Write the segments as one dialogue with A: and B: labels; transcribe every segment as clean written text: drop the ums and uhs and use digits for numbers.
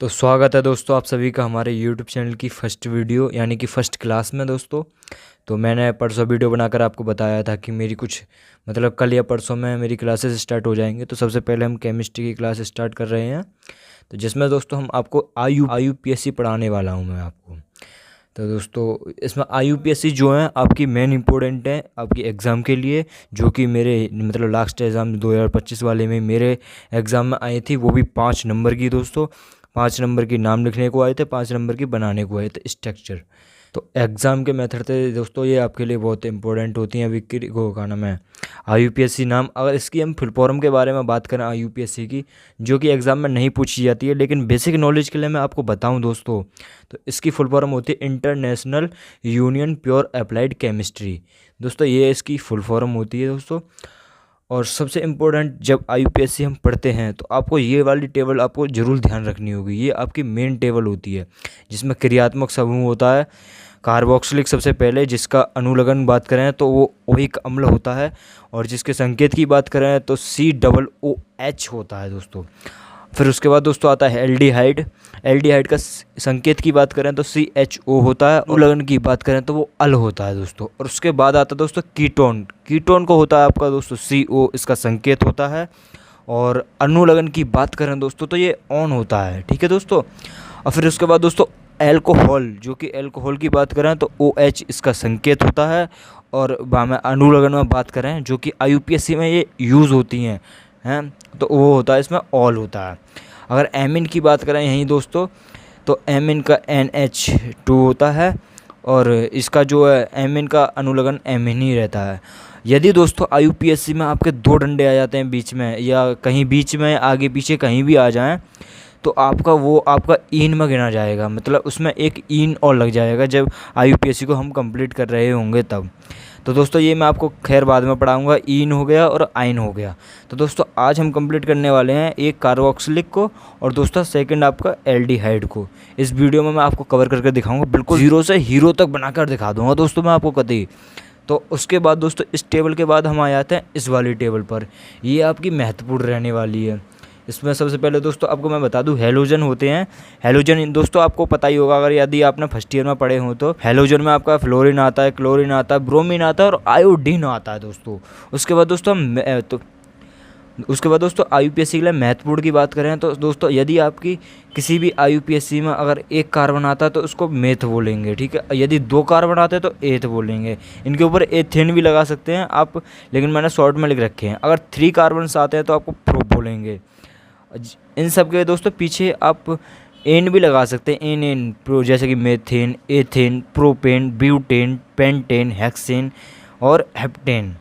A: तो स्वागत है दोस्तों आप सभी का हमारे YouTube चैनल की फर्स्ट वीडियो यानी कि फ़र्स्ट क्लास में दोस्तों। तो मैंने परसों वीडियो बनाकर आपको बताया था कि मेरी कुछ कल या परसों में मेरी क्लासेस स्टार्ट हो जाएंगे। तो सबसे पहले हम केमिस्ट्री की क्लास स्टार्ट कर रहे हैं, तो जिसमें दोस्तों हम आपको IUPAC पढ़ाने वाला हूँ मैं आपको। तो दोस्तों इसमें IUPAC जो है आपकी मेन इंपॉर्टेंट है आपकी एग्ज़ाम के लिए, जो कि मेरे लास्ट एग्ज़ाम 2025 वाले में मेरे एग्ज़ाम में आई थी, वो भी 5 नंबर की दोस्तों। 5 नंबर की नाम लिखने को आए थे, 5 नंबर की बनाने को आए थे स्ट्रक्चर। तो एग्ज़ाम के मेथड थे दोस्तों, ये आपके लिए बहुत इंपॉर्टेंट होती हैं। अभी को का नाम है IUPAC नाम। अगर इसकी हम फुल फॉर्म के बारे में बात करें IUPAC की, जो कि एग्ज़ाम में नहीं पूछी जाती है, लेकिन बेसिक नॉलेज के लिए मैं आपको बताऊं दोस्तों, तो इसकी फुल फॉर्म होती है international union pure applied chemistry. दोस्तों ये इसकी फुल फॉर्म होती है दोस्तों। और सबसे इम्पोर्टेंट, जब IUPAC हम पढ़ते हैं तो आपको ये वाली टेबल आपको ज़रूर ध्यान रखनी होगी। ये आपकी मेन टेबल होती है जिसमें क्रियात्मक समूह होता है। कार्बोक्सिलिक सबसे पहले, जिसका अनुलग्न बात करें तो वो ओइक अम्ल होता है, और जिसके संकेत की बात करें तो COOH होता है दोस्तों। फिर उसके बाद दोस्तों आता है एल्डिहाइड। एल्डिहाइड का संकेत की बात करें तो CHO होता है, अनुलग्न की बात करें तो वो अल होता है दोस्तों। और उसके बाद आता है दोस्तों कीटोन। कीटोन को होता है आपका दोस्तों CO, इसका संकेत होता है। और अनुलग्न की बात करें दोस्तों तो ये ऑन होता है, ठीक है दोस्तों। और फिर उसके बाद दोस्तों एल्कोहल, जो कि एल्कोहल की बात करें तो OH इसका संकेत होता है। और में अनुलग्न में बात करें जो कि IUPAC में ये यूज़ होती हैं तो वो होता है, इसमें ऑल होता है। अगर एमिन की बात करें यहीं दोस्तों, तो एमिन का NH2 होता है, और इसका जो है एमिन का अनुलग्न एमिन ही रहता है। यदि दोस्तों IUPAC में आपके 2 डंडे आ जाते हैं बीच में, या कहीं बीच में आगे पीछे कहीं भी आ जाएं, तो आपका ईन में गिना जाएगा, उसमें एक ईन और लग जाएगा जब IUPAC को हम कंप्लीट कर रहे होंगे तब। तो दोस्तों ये मैं आपको खैर बाद में पढ़ाऊंगा, ईन हो गया और आइन हो गया। तो दोस्तों आज हम कंप्लीट करने वाले हैं एक कार्बोक्सिलिक को, और दोस्तों सेकंड आपका एल्डिहाइड को। इस वीडियो में मैं आपको कवर करके दिखाऊंगा, बिल्कुल जीरो से हीरो तक बनाकर दिखा दूंगा दोस्तों मैं आपको कतई। तो उसके बाद दोस्तों इस टेबल के बाद हम आ जाते हैं इस वाली टेबल पर। ये आपकी महत्वपूर्ण रहने वाली है। इसमें सबसे पहले दोस्तों आपको मैं बता दूं, हैलोजन होते हैं। हैलोजन दोस्तों आपको पता ही होगा, अगर यदि आपने फर्स्ट ईयर में पढ़े हो तो। हैलोजन में आपका फ्लोरीन आता है, क्लोरीन आता है, ब्रोमीन आता है और आयोडीन आता है दोस्तों। उसके बाद दोस्तों IUPAC के लिए महत्वपूर्ण की बात करें तो दोस्तों, यदि आपकी किसी भी IUPAC में अगर 1 कार्बन आता है तो उसको मेथ बोलेंगे, ठीक है। यदि 2 कार्बन आते हैं तो एथ बोलेंगे। इनके ऊपर एथेन भी लगा सकते हैं आप, लेकिन मैंने शॉर्ट में लिख रखे हैं। अगर 3 कार्बन आते हैं तो आपको प्रोप बोलेंगे। इन सब के दोस्तों पीछे आप एन भी लगा सकते हैं, एन प्रो, जैसे कि methane, ethane, propane, butane, pentane, hexane और हेप्टेन,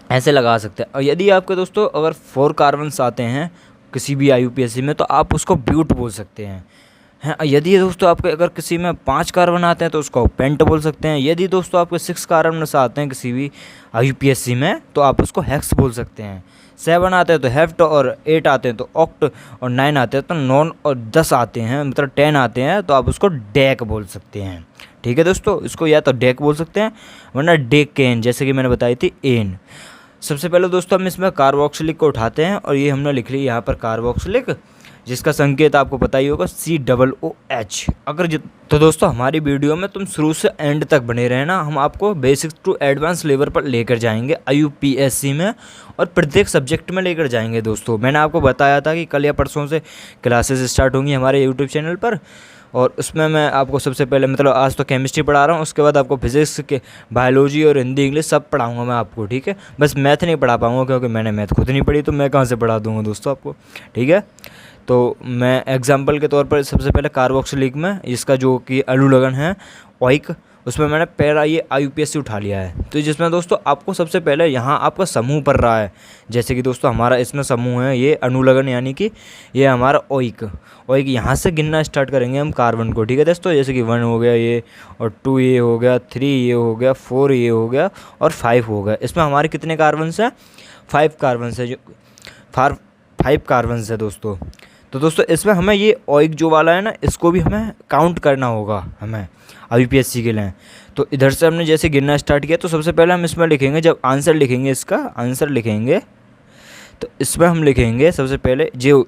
A: ऐसे लगा सकते हैं। और यदि आपके दोस्तों अगर 4 कार्बन्स आते हैं किसी भी IUPAC में तो आप उसको ब्यूट बोल सकते हैं। यदि दोस्तों आपके अगर किसी में 5 कार्बन आते हैं तो उसको पेंट बोल सकते हैं। यदि दोस्तों आपके 6 कार्बन आते हैं किसी भी IUPAC में तो आप उसको हेक्स बोल सकते हैं। 7 आते हैं तो हेफ्ट, और 8 आते हैं तो ऑक्ट, और 9 आते हैं तो नॉन, और 10 आते हैं 10 आते हैं तो आप उसको डेक बोल सकते हैं, ठीक है दोस्तों। इसको या तो डेक बोल सकते हैं वरना डेकेन, जैसे कि मैंने बताई थी एन। सबसे पहले दोस्तों हम इसमें कार्बोक्सिलिक को उठाते हैं, और ये हमने लिख लिया यहाँ पर कार्बोक्सिलिक, जिसका संकेत आपको पता ही होगा COOH। तो दोस्तों हमारी वीडियो में तुम शुरू से एंड तक बने रहना, हम आपको बेसिक टू एडवांस लेवल पर लेकर जाएंगे IUPAC में, और प्रत्येक सब्जेक्ट में लेकर जाएंगे दोस्तों। मैंने आपको बताया था कि कल या परसों से क्लासेस स्टार्ट होंगी हमारे यूट्यूब चैनल पर, और उसमें मैं आपको सबसे पहले आज तो केमिस्ट्री पढ़ा रहा हूँ, उसके बाद आपको फिजिक्स के, बायोलॉजी और हिंदी इंग्लिश सब पढ़ाऊंगा मैं आपको, ठीक है। बस मैथ नहीं पढ़ा पाऊँगा क्योंकि मैंने मैथ खुद नहीं पढ़ी, तो मैं कहाँ से पढ़ा दूँगा दोस्तों आपको, ठीक है। तो मैं एग्जांपल के तौर पर सबसे पहले कार्बोक्सिलिक में, इसका जो कि अनुलग्न है ओइक, उसमें मैंने पहला ये IUPAC उठा लिया है। तो जिसमें दोस्तों आपको सबसे पहले यहाँ आपका समूह पढ़ रहा है, जैसे कि दोस्तों हमारा इसमें समूह है ये अनुलग्न, यानी कि ये हमारा ओइक। यहाँ से गिनना स्टार्ट करेंगे हम कार्बन को, ठीक है दोस्तों। जैसे कि 1 हो गया ये, और 2 ये हो गया, 3 ये हो गया, 4 ये हो गया, और 5 हो गया। इसमें हमारे कितने कार्बन्स हैं? 5 कार्बन्स है, जो 5 कार्बन्स है दोस्तों। तो दोस्तों इसमें हमें ये ओइक जो वाला है ना, इसको भी हमें काउंट करना होगा हमें IUPAC के लिए। तो इधर से हमने जैसे गिनना स्टार्ट किया, तो सबसे पहले हम इसमें लिखेंगे, जब आंसर लिखेंगे, इसका आंसर लिखेंगे, तो इसमें हम लिखेंगे सबसे पहले जो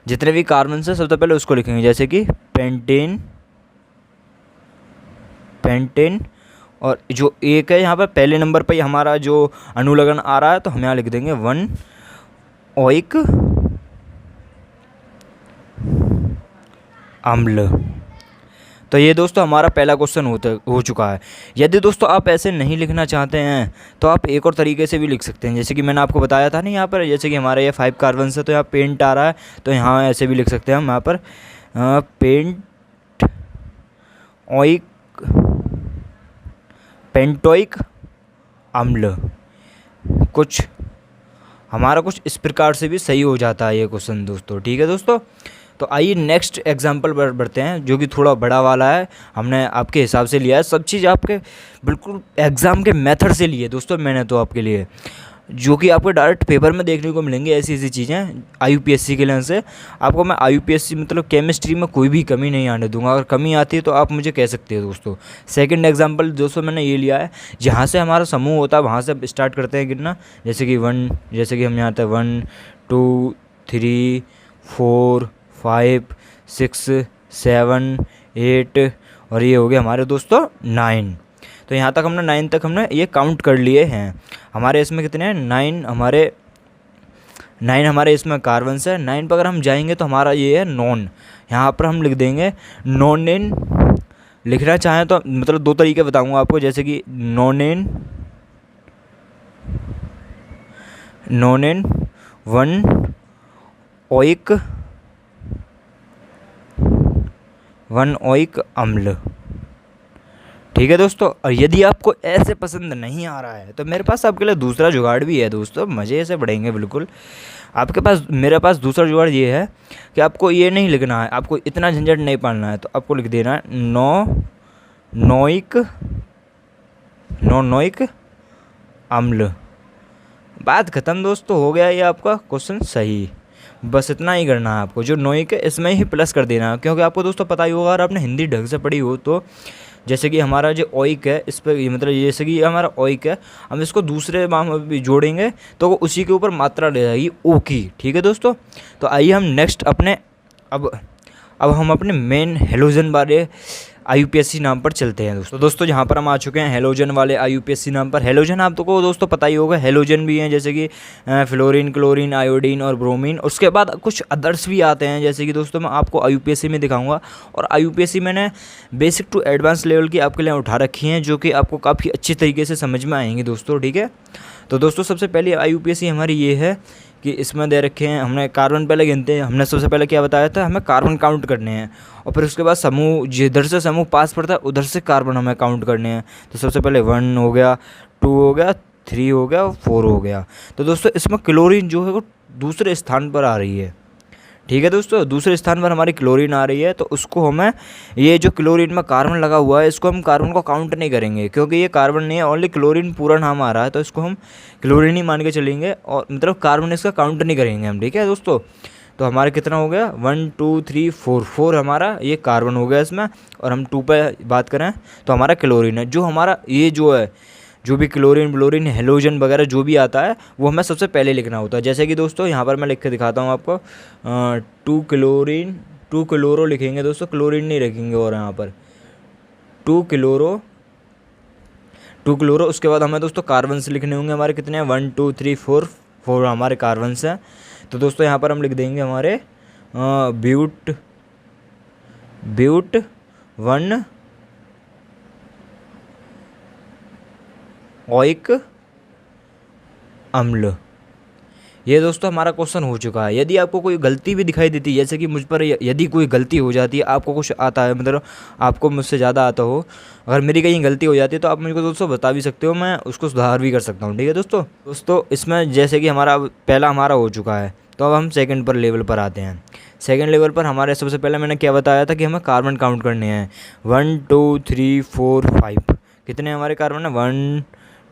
A: जितने भी कार्बन से सबसे पहले उसको लिखेंगे, जैसे कि पेंटेन, पेंटेन। और जो एक है यहाँ पर पहले नंबर पर हमारा जो अनुलग्न आ रहा है, तो हम यहाँ लिख देंगे 1 ओइक अम्ल। तो ये दोस्तों हमारा पहला क्वेश्चन हो चुका है। यदि दोस्तों आप ऐसे नहीं लिखना चाहते हैं तो आप एक और तरीके से भी लिख सकते हैं, जैसे कि मैंने आपको बताया था ना यहाँ पर, जैसे कि हमारे ये 5 कार्बन से तो यहाँ पेंट आ रहा है, तो यहाँ ऐसे भी लिख सकते हैं हम यहाँ पर पेंट ओइक, पेंटोइक अम्ल। कुछ हमारा कुछ इस प्रकार से भी सही हो जाता है ये क्वेश्चन दोस्तों। ठीक है दोस्तों, तो आइए नेक्स्ट एग्जाम्पल पर बढ़ते हैं, जो कि थोड़ा बड़ा वाला है। हमने आपके हिसाब से लिया है, सब चीज़ आपके बिल्कुल एग्ज़ाम के मेथड से लिए दोस्तों मैंने तो आपके लिए, जो कि आपको डायरेक्ट पेपर में देखने को मिलेंगे। ऐसी ऐसी चीज़ें IUPSC के लेंस से आपको मैं IUPSC मतलब केमिस्ट्री में कोई भी कमी नहीं आने दूंगा। अगर कमी आती है तो आप मुझे कह सकते हो दोस्तों। सेकंड एग्जांपल दोस्तों मैंने ये लिया है, जहाँ से हमारा समूह होता है वहाँ से स्टार्ट करते हैं गिनना, जैसे कि 1, जैसे कि हम यहाँ आते हैं 1 2 3 4 5 6 7 8 और ये हो गया हमारे दोस्तों 9। तो यहाँ तक हमने 9 तक हमने ये काउंट कर लिए हैं। हमारे इसमें कितने हैं 9 हमारे इसमें कार्बन है। 9 पर अगर हम जाएंगे तो हमारा ये है नॉन, यहाँ पर हम लिख देंगे नॉनेन। लिखना चाहें तो मतलब 2 तरीके बताऊंगा आपको, जैसे कि नॉनेन 1 ओइक 1 ओइक अम्ल। ठीक है दोस्तों, और यदि आपको ऐसे पसंद नहीं आ रहा है तो मेरे पास आपके लिए दूसरा जुगाड़ भी है दोस्तों, मज़े से बढ़ेंगे बिल्कुल आपके पास। मेरे पास दूसरा जुगाड़ ये है कि आपको ये नहीं लिखना है, आपको इतना झंझट नहीं पालना है, तो आपको लिख देना है नोनोइक अम्ल। बात ख़त्म दोस्तों, हो गया ये आपका क्वेश्चन सही। बस इतना ही करना है आपको, जो नोइक है इसमें ही प्लस कर देना है, क्योंकि आपको दोस्तों पता ही होगा अगर आपने हिंदी ढंग से पढ़ी हो तो। जैसे कि हमारा जो ओइक है इस पर मतलब जैसे कि ये हमारा ओइक है, हम इसको दूसरे में भी जोड़ेंगे तो वो उसी के ऊपर मात्रा ले जाएगी ओ की। ठीक है दोस्तों, तो आइए हम नेक्स्ट अपने अब हम अपने मेन हेलोजन वाले IUPSC नाम पर चलते हैं दोस्तों। जहाँ पर हम आ चुके हैं हेलोजन वाले IUPSC नाम पर। हेलोजन आपको दोस्तों पता ही होगा, हेलोजन भी हैं जैसे कि फ्लोरीन, क्लोरीन, आयोडीन और ब्रोमीन। उसके बाद कुछ अदर्स भी आते हैं, जैसे कि दोस्तों मैं आपको IUPSC में दिखाऊंगा। और IUPSC मैंने बेसिक टू एडवांस लेवल की आपके लिए उठा रखी हैं, जो कि आपको काफ़ी अच्छी तरीके से समझ में आएंगी दोस्तों। ठीक है, तो दोस्तों सबसे पहले IUPSC हमारी ये है कि इसमें दे रखे हैं, हमने कार्बन पहले गिनते हैं। हमने सबसे पहले क्या बताया था, हमें कार्बन काउंट करने हैं, और फिर उसके बाद समूह जिधर से समूह पास पड़ता है उधर से कार्बन हमें काउंट करने हैं। तो सबसे पहले 1 हो गया, 2 हो गया, 3 हो गया, 4 हो गया। तो दोस्तों इसमें क्लोरीन जो है वो दूसरे स्थान पर आ रही है। ठीक है दोस्तों, दूसरे स्थान पर हमारी क्लोरीन आ रही है, तो उसको हमें ये जो क्लोरीन में कार्बन लगा हुआ है इसको हम कार्बन को काउंट नहीं करेंगे, क्योंकि ये कार्बन नहीं है, ओनली क्लोरीन पूरा नाम आ रहा है, तो इसको हम क्लोरीन ही मान के चलेंगे, और मतलब कार्बन इसका काउंट नहीं करेंगे हम। ठीक है दोस्तों, तो हमारा कितना हो गया 1 2 3 4 हमारा ये कार्बन हो गया इसमें। और हम 2 पे बात करें तो हमारा क्लोरीन है, जो हमारा ये जो है जो भी क्लोरीन ब्लोरीन हेलोजन वगैरह जो भी आता है वो हमें सबसे पहले लिखना होता है। जैसे कि दोस्तों यहाँ पर मैं लिख के दिखाता हूँ आपको, 2 क्लोरो लिखेंगे दोस्तों, क्लोरीन नहीं रखेंगे। और यहाँ पर 2 क्लोरो। उसके बाद हमें दोस्तों कार्बन से लिखने होंगे, हमारे कितने हैं 1 2 3 4 हमारे कार्बन हैं। तो दोस्तों यहाँ पर हम लिख देंगे हमारे ब्यूट 1 ओइक अम्ल। ये दोस्तों हमारा क्वेश्चन हो चुका है। यदि आपको कोई गलती भी दिखाई देती है, जैसे कि मुझ पर यदि कोई गलती हो जाती है, आपको कुछ आता है मतलब आपको मुझसे ज़्यादा आता हो, अगर मेरी कहीं गलती हो जाती है तो आप मुझको दोस्तों बता भी सकते हो, मैं उसको सुधार भी कर सकता हूँ। ठीक है दोस्तों इसमें जैसे कि हमारा पहला हमारा हो चुका है, तो अब हम सेकंड पर लेवल पर आते हैं। सेकंड लेवल पर हमारे सबसे पहले मैंने क्या बताया था कि हमें कार्बन काउंट करने हैं 1 2 3 4 5। कितने हमारे कार्बन है 1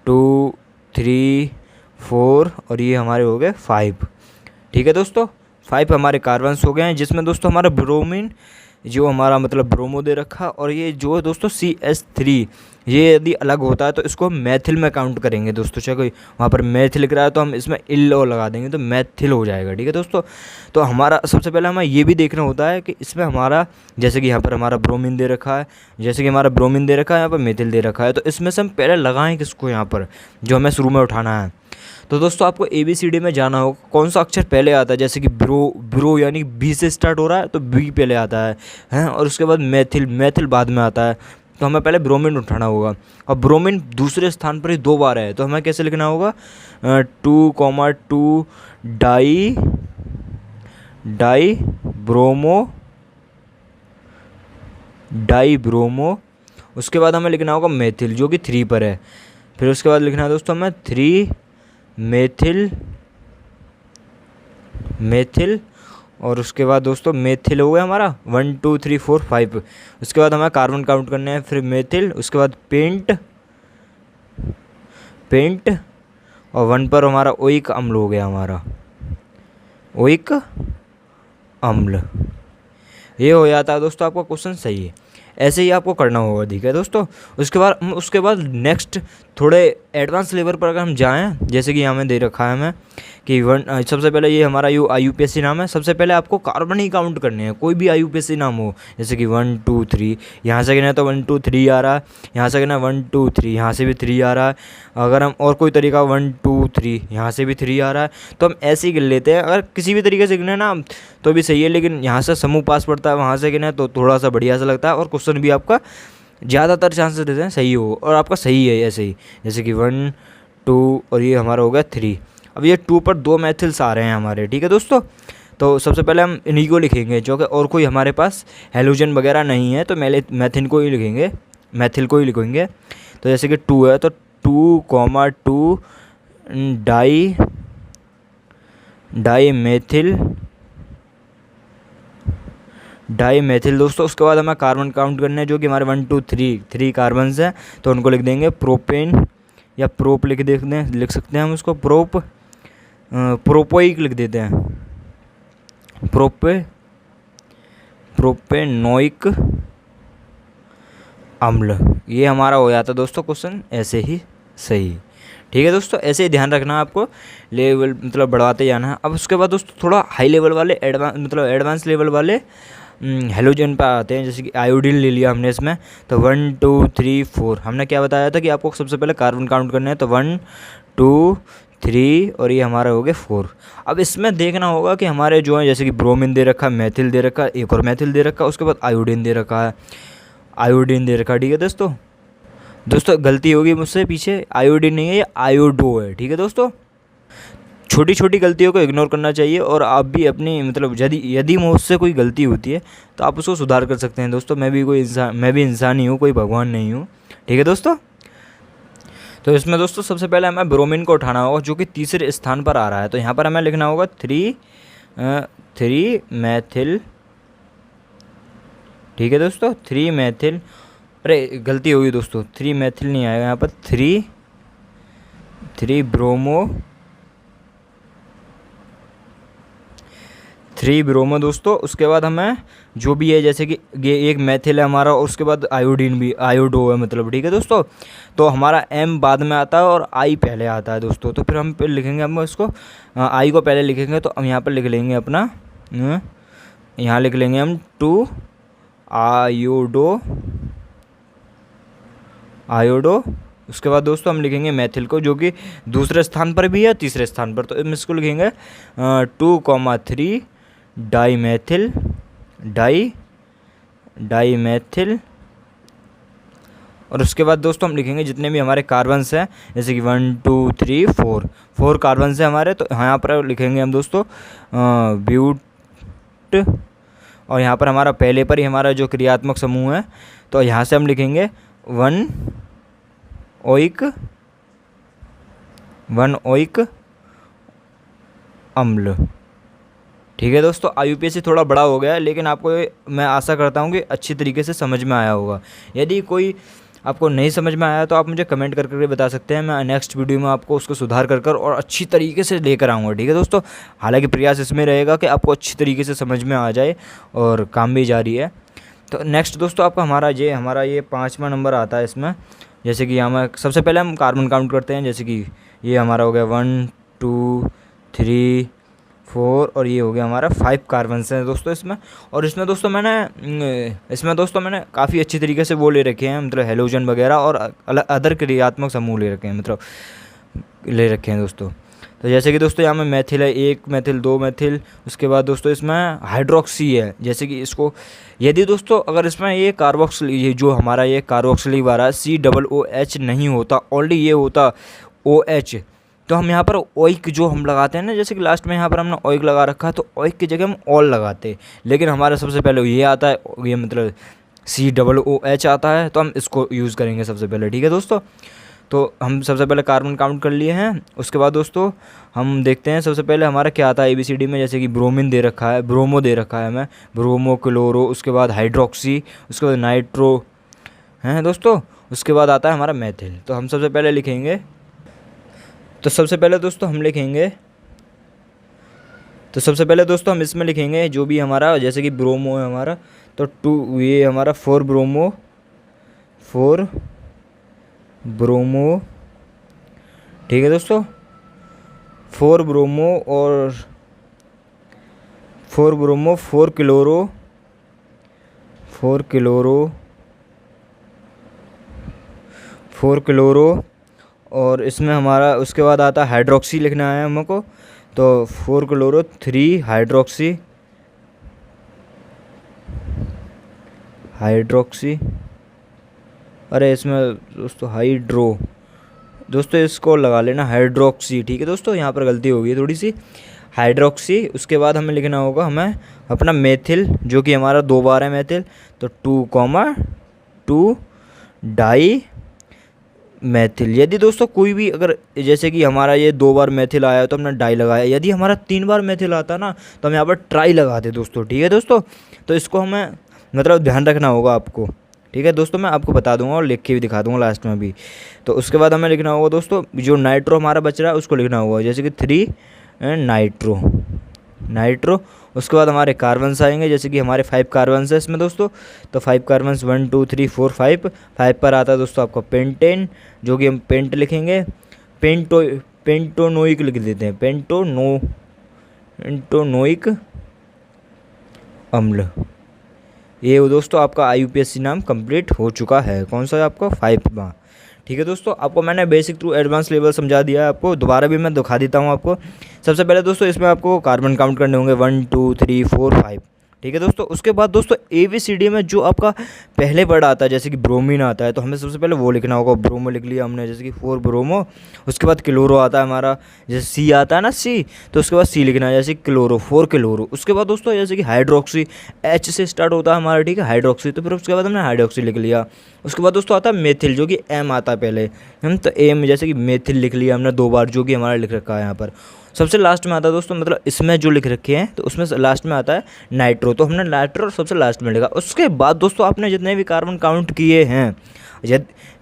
A: 2 3 4 और ये हमारे हो गए 5। ठीक है दोस्तों, 5 हमारे कार्बन्स हो गए हैं, जिसमें दोस्तों हमारा ब्रोमीन जो हमारा मतलब ब्रोमो दे रखा है, और ये जो है दोस्तों CH3, ये यदि अलग होता है तो इसको हम मैथिल में काउंट करेंगे दोस्तों। चाहे कोई वहाँ पर मैथ लिख रहा है तो हम इसमें इल ओ लगा देंगे तो मैथिल हो जाएगा, ठीक है दोस्तों। तो हमारा सबसे पहले हमें ये भी देखना होता है कि इसमें हमारा, जैसे कि यहाँ पर हमारा ब्रोमीन दे रखा है, जैसे कि हमारा ब्रोमीन दे रखा है, यहाँ पर मेथिल दे रखा है, तो इसमें से हम पहले लगाएं किसको यहाँ पर, जो हमें शुरू में उठाना है। तो दोस्तों आपको ABCD में जाना होगा, कौन सा अक्षर पहले आता है, जैसे कि ब्रो यानी B से स्टार्ट हो रहा है तो B पहले आता है, और उसके बाद मैथिल बाद में आता है। तो हमें पहले ब्रोमीन उठाना होगा, और ब्रोमीन दूसरे स्थान पर ही 2 बार है, तो हमें कैसे लिखना होगा, 2,2 डाई ब्रोमो। उसके बाद हमें लिखना होगा मेथिल, जो कि 3 पर है। फिर उसके बाद लिखना है दोस्तों हमें 3 मेथिल, और उसके बाद दोस्तों मेथिल हो गया हमारा 1 2 3 4 5। उसके बाद हमें कार्बन काउंट करने हैं, फिर मेथिल, उसके बाद पेंट, और 1 पर हमारा ओइक अम्ल हो गया, हमारा ओइक अम्ल। ये हो जाता है दोस्तों आपका क्वेश्चन सही है। ऐसे ही आपको करना होगा, ठीक है दोस्तों। उसके बाद नेक्स्ट थोड़े एडवांस लेवल पर अगर हम जाएं, जैसे कि यहाँ में दे रखा है हमें कि सबसे पहले ये हमारा IUPAC नाम है। सबसे पहले आपको कार्बन ही काउंट करने हैं, कोई भी IUPAC नाम हो, जैसे कि 1 2 3, यहाँ से गिना तो 1 2 3 आ रहा है, यहाँ से गिना 1 2 3, यहाँ से भी 3 आ रहा है। अगर हम और कोई तरीका 1 2 3, यहाँ से भी 3 आ रहा है, तो हम ऐसे ही गिन लेते हैं। अगर किसी भी तरीके से गिने ना तो भी सही है, लेकिन यहाँ से समूह पास पड़ता है, वहाँ से गिने तो थोड़ा सा बढ़िया सा लगता है, और क्वेश्चन भी आपका ज़्यादातर चांसेस रहते हैं सही हो, और आपका सही है ऐसे ही, जैसे कि 1 2 और ये हमारा हो गया 3। अब ये 2 पर 2 मैथिल्स आ रहे हैं हमारे, ठीक है दोस्तों। तो सबसे पहले हम इन्हीं को लिखेंगे, जो कि और कोई हमारे पास हेलोजन वगैरह नहीं है, तो मैथिल को ही लिखेंगे। तो जैसे कि 2 है तो 2,2 डाई मेथिल दोस्तों। उसके बाद हमें कार्बन काउंट करने हैं, जो कि हमारे 1 2 3 कार्बन्स हैं, तो उनको लिख देंगे प्रोपेन, या प्रोप लिख सकते हैं हम उसको, प्रोपोइक लिख देते हैं, प्रोपेनोइक अम्ल। ये हमारा हो जाता है दोस्तों क्वेश्चन ऐसे ही सही, ठीक है दोस्तों। ऐसे ही ध्यान रखना है आपको, लेवल मतलब बढ़ाते जाना है। अब उसके बाद दोस्तों थोड़ा हाई लेवल वाले एडवांस लेवल वाले हेलोजन पर आते हैं, जैसे कि आयोडीन ले लिया हमने इसमें, तो 1 2 3 4। हमने क्या बताया था कि आपको सबसे पहले कार्बन काउंट करने हैं, तो 1 2 3 और ये हमारा हो गया 4। अब इसमें देखना होगा कि हमारे जो है, जैसे कि ब्रोमीन दे रखा है, मैथिल दे रखा है, एक और मैथिल दे रखा है, उसके बाद आयोडीन दे रखा है, ठीक है दोस्तों गलती होगी मुझसे पीछे, आयोडीन नहीं है, ये आयोडो है, ठीक है दोस्तों। छोटी छोटी गलतियों को इग्नोर करना चाहिए, और आप भी अपनी मतलब यदि मुझसे कोई गलती होती है तो आप उसको सुधार कर सकते हैं दोस्तों। मैं भी इंसान ही हूँ, कोई भगवान नहीं हूँ, ठीक है दोस्तों। तो इसमें दोस्तों सबसे पहले हमें ब्रोमीन को उठाना होगा, जो कि तीसरे स्थान पर आ रहा है। तो यहाँ पर हमें लिखना होगा 3 मैथिल, ठीक है दोस्तों, 3 मैथिल। अरे गलती होगी दोस्तों, 3 मैथिल नहीं आएगा यहाँ पर, 3 ब्रोमो दोस्तों। उसके बाद हमें जो भी है, जैसे कि ये एक मैथिल है हमारा, और उसके बाद आयोडीन भी, आयोडो है मतलब, ठीक है दोस्तों। तो हमारा M बाद में आता है और I पहले आता है दोस्तों। तो फिर हम लिखेंगे, हम इसको I को पहले लिखेंगे, तो हम यहाँ पर लिख लेंगे अपना, यहाँ लिख लेंगे हम 2 आयोडो। उसके बाद दोस्तों हम लिखेंगे मैथिल को, जो कि दूसरे स्थान पर भी है, तीसरे स्थान पर। तो हम इसको लिखेंगे 2,3 डाई मैथिल। और उसके बाद दोस्तों हम लिखेंगे जितने भी हमारे कार्बन्स हैं, जैसे कि 1 2 3 4 कार्बन्स हैं हमारे, तो यहाँ पर लिखेंगे हम दोस्तों ब्यूट। और यहाँ पर हमारा पहले पर ही हमारा जो क्रियात्मक समूह है, तो यहाँ से हम लिखेंगे 1 ओइक अम्ल, ठीक है दोस्तों। IUPAC थोड़ा बड़ा हो गया है, लेकिन आपको मैं आशा करता हूँ कि अच्छी तरीके से समझ में आया होगा। यदि कोई आपको नहीं समझ में आया तो आप मुझे कमेंट करके बता सकते हैं, मैं नेक्स्ट वीडियो में आपको उसको सुधार कर और अच्छी तरीके से लेकर आऊँगा, ठीक है दोस्तों। हालांकि प्रयास इसमें रहेगा कि आपको अच्छी तरीके से समझ में आ जाए, और काम भी जारी है। तो नेक्स्ट दोस्तों आपका हमारा ये 5वां नंबर आता है इसमें। जैसे कि यहाँ में सबसे पहले हम कार्बन काउंट करते हैं। जैसे कि ये हमारा हो गया 1 2 3 4 और ये हो गया हमारा 5 कार्बन हैं दोस्तों इसमें। और इसमें दोस्तों मैंने काफ़ी अच्छी तरीके से वो ले रखे हैं, मतलब हेलोजन वगैरह और अदर क्रियात्मक समूह ले रखे हैं, मतलब ले रखे हैं दोस्तों। तो जैसे कि दोस्तों यहाँ में मेथिल है, 1 मेथिल 2 मेथिल, उसके बाद दोस्तों इसमें हाइड्रोक्सी है। जैसे कि इसको यदि दोस्तों अगर इसमें ये कार्बोक्सिल, ये जो हमारा ये कार्बोक्सिलिक वाला COOH नहीं होता, ओनली ये होता OH, तो हम यहाँ पर ओइक जो हम लगाते हैं ना, जैसे कि लास्ट में यहाँ पर हमने ओइक लगा रखा है, तो ओइक की जगह हम ऑल लगाते, लेकिन हमारा सबसे पहले ये आता है, ये मतलब COOH आता है, तो हम इसको यूज़ करेंगे सबसे पहले। ठीक है दोस्तों, तो हम सबसे पहले कार्बन काउंट कर लिए हैं। उसके बाद दोस्तों हम देखते हैं सबसे पहले हमारा क्या आता है ABCD में। जैसे कि ब्रोमीन दे रखा है, ब्रोमो दे रखा है हमें, ब्रोमो, क्लोरो, उसके बाद हाइड्रोक्सी, उसके बाद नाइट्रो हैं दोस्तों, उसके बाद आता है हमारा मेथिल। तो हम सबसे पहले लिखेंगे, तो सबसे पहले दोस्तों हम इसमें लिखेंगे जो भी हमारा, जैसे कि ब्रोमो है हमारा, तो 2, ये हमारा 4 ब्रोमो, ठीक है दोस्तों, 4 ब्रोमो और 4 ब्रोमो, 4 क्लोरो और इसमें हमारा उसके बाद आता है हाइड्रोक्सी लिखना है हमको, तो 4 क्लोरो 3 हाइड्रोक्सी, अरे इसमें दोस्तों दोस्तों इसको लगा लेना हाइड्रोक्सी। ठीक है दोस्तों, यहाँ पर गलती हो गई थोड़ी सी, हाइड्रोक्सी। उसके बाद हमें लिखना होगा हमें अपना मेथिल, जो कि हमारा 2 बार है मेथिल, तो 2, डाई मेथिल। यदि दोस्तों कोई भी अगर, जैसे कि हमारा ये 2 बार मेथिल आया तो हमने डाई लगाया, यदि हमारा 3 बार मेथिल आता ना तो हम यहाँ पर ट्राई लगाते दोस्तों। ठीक है दोस्तों, तो इसको हमें मतलब ध्यान रखना होगा आपको। ठीक है दोस्तों, मैं आपको बता दूंगा और लिख के भी दिखा दूंगा लास्ट में भी। तो उसके बाद हमें लिखना होगा दोस्तों, जो नाइट्रो हमारा बच रहा है उसको लिखना होगा, जैसे कि 3 नाइट्रो। उसके बाद हमारे कार्बन्स आएंगे, जैसे कि हमारे 5 कार्बन्स है इसमें दोस्तों, तो 5 कार्बन्स 1 2 3 4 5 पर आता है दोस्तों आपका पेंटेन, जो कि हम पेंट लिखेंगे, पेंटोनोइक लिख देते हैं, पेंटोनोइक अम्ल। ये दोस्तों आपका IUPAC नाम कंप्लीट हो चुका है। कौन सा है आपका 5वां। ठीक है दोस्तों, आपको मैंने बेसिक टू एडवांस लेवल समझा दिया है आपको, दोबारा भी मैं दिखा देता हूँ आपको। सबसे पहले दोस्तों इसमें आपको कार्बन काउंट करने होंगे 1 2 3 4 5। ठीक है दोस्तों, उसके बाद दोस्तों ABCD में जो आपका पहले वर्ड आता है, जैसे कि ब्रोमीन आता है, तो हमें सबसे पहले वो लिखना होगा, ब्रोमो लिख लिया हमने, जैसे कि 4 ब्रोमो। उसके बाद क्लोरो आता है हमारा, जैसे C आता है ना C, तो उसके बाद C लिखना है, जैसे क्लोरो 4 क्लोरो। उसके बाद दोस्तों जैसे कि हाइड्रोक्सी, H से स्टार्ट होता है हमारा, ठीक है, हाइड्रोक्सी, तो फिर उसके बाद हमने हाइड्रोक्सी लिख लिया। उसके बाद दोस्तों आता है मेथिल, जो कि M आता है पहले, हम तो M, जैसे कि मेथिल लिख लिया हमने 2 बार, जो कि हमारा लिख रखा है यहाँ पर। सबसे लास्ट में आता है दोस्तों, मतलब इसमें जो लिख रखे हैं तो उसमें लास्ट में आता है नाइट्रो, तो हमने नाइट्रो सबसे लास्ट में लिखा। उसके बाद दोस्तों आपने जितने भी कार्बन काउंट किए हैं,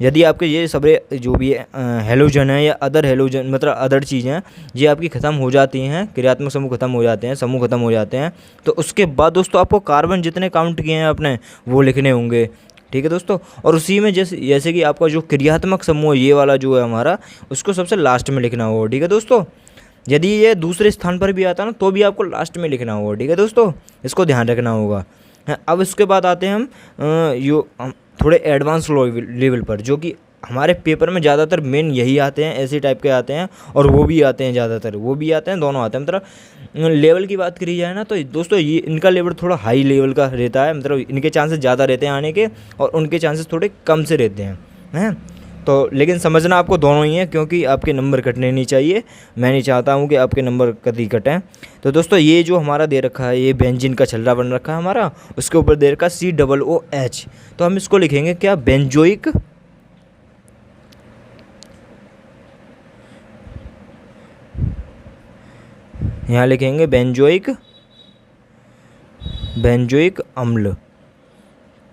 A: यदि आपके ये सारे जो भी हेलोजन है या अदर हेलोजन, मतलब अदर चीज़ें ये आपकी ख़त्म हो जाती हैं, क्रियात्मक समूह ख़त्म हो जाते हैं, समूह ख़त्म हो जाते हैं, तो उसके बाद दोस्तों आपको कार्बन जितने काउंट किए हैं आपने वो लिखने होंगे। ठीक है दोस्तों, और उसी में जैसे कि आपका जो क्रियात्मक समूह ये वाला जो है हमारा, उसको सबसे लास्ट में लिखना होगा। ठीक है दोस्तों, यदि ये दूसरे स्थान पर भी आता ना तो भी आपको लास्ट में लिखना होगा। ठीक है दोस्तों, इसको ध्यान रखना होगा। अब इसके बाद आते हैं हम थोड़े एडवांस लेवल पर, जो कि हमारे पेपर में ज़्यादातर मेन यही आते हैं, ऐसे टाइप के आते हैं, और वो भी आते हैं ज़्यादातर, वो भी आते हैं, दोनों आते हैं। मतलब लेवल की बात करी जाए ना तो दोस्तों ये इनका लेवल थोड़ा हाई लेवल का रहता है, मतलब इनके चांसेस ज़्यादा रहते हैं आने के, और उनके चांसेस थोड़े कम से रहते हैं। तो लेकिन समझना आपको दोनों ही है, क्योंकि आपके नंबर कटने नहीं चाहिए, मैं नहीं चाहता हूँ कि आपके नंबर कभी कटें। तो दोस्तों ये जो हमारा दे रखा है, ये बेंजीन का छल्ला बन रखा है हमारा, उसके ऊपर दे रखा है COOH, तो हम इसको लिखेंगे क्या, बेंजोइक, यहाँ लिखेंगे बेंजोइक अम्ल।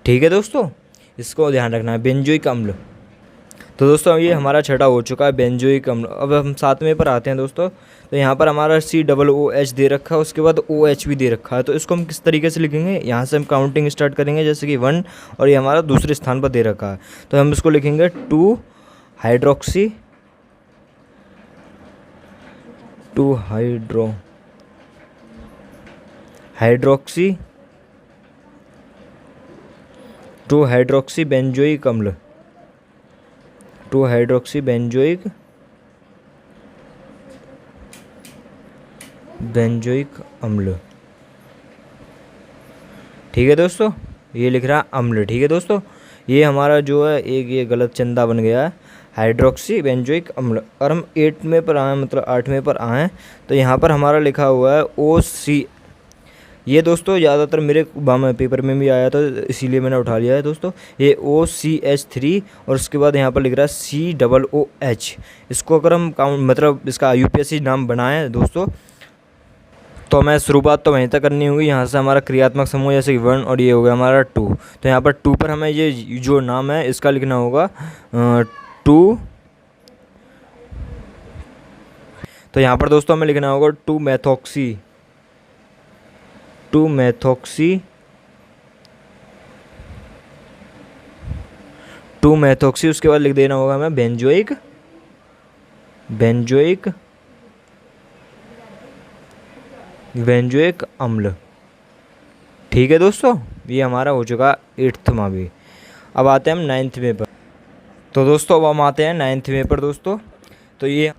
A: ठीक है दोस्तों, इसको ध्यान रखना है, बेंजोइक अम्ल। तो दोस्तों ये हमारा छठा हो चुका है बेंजोइक अम्ल। अब हम सातवें पर आते हैं दोस्तों। तो यहाँ पर हमारा COOH दे रखा है, उसके बाद OH भी दे रखा है। तो इसको हम किस तरीके से लिखेंगे, यहाँ से हम काउंटिंग स्टार्ट करेंगे जैसे कि 1, और ये हमारा दूसरे स्थान पर दे रखा है। तो हम इसको लिखेंगे 2 हाइड्रोक्सी 2 हाइड्रोक्सी बेंजोइक अम्ल 2 हाइड्रोक्सी बेंजोइक अम्ल। ठीक है दोस्तों, ये लिख रहा है अम्ल। ठीक है दोस्तों, ये हमारा जो है एक ये गलत चंदा बन गया है, हाइड्रोक्सी बेंजोइक अम्ल। और हम 8वें पर आए, मतलब 8वें पर आए, तो यहाँ पर हमारा लिखा हुआ है OC। ये दोस्तों ज़्यादातर मेरे पेपर में भी आया था, इसीलिए मैंने उठा लिया है दोस्तों। ये OCH3 और उसके बाद यहाँ पर लिख रहा है COOH। इसको अगर हम मतलब इसका UPSC नाम बनाएं दोस्तों, तो हमें शुरुआत तो वहीं तक करनी होगी। यहाँ से हमारा क्रियात्मक समूह जैसे कि 1, और ये हो गया हमारा 2। तो यहाँ पर 2 पर हमें ये जो नाम है इसका लिखना होगा 2। तो यहाँ पर दोस्तों हमें लिखना होगा 2 मैथोक्सी। उसके बाद लिख देना होगा हमें बेंजोइक अम्ल। ठीक है दोस्तों, ये हमारा हो चुका 8वां भी। अब आते हैं हम 9वें पर। तो दोस्तं अब हम आते हैं 9वें पर दोस्तों। तो ये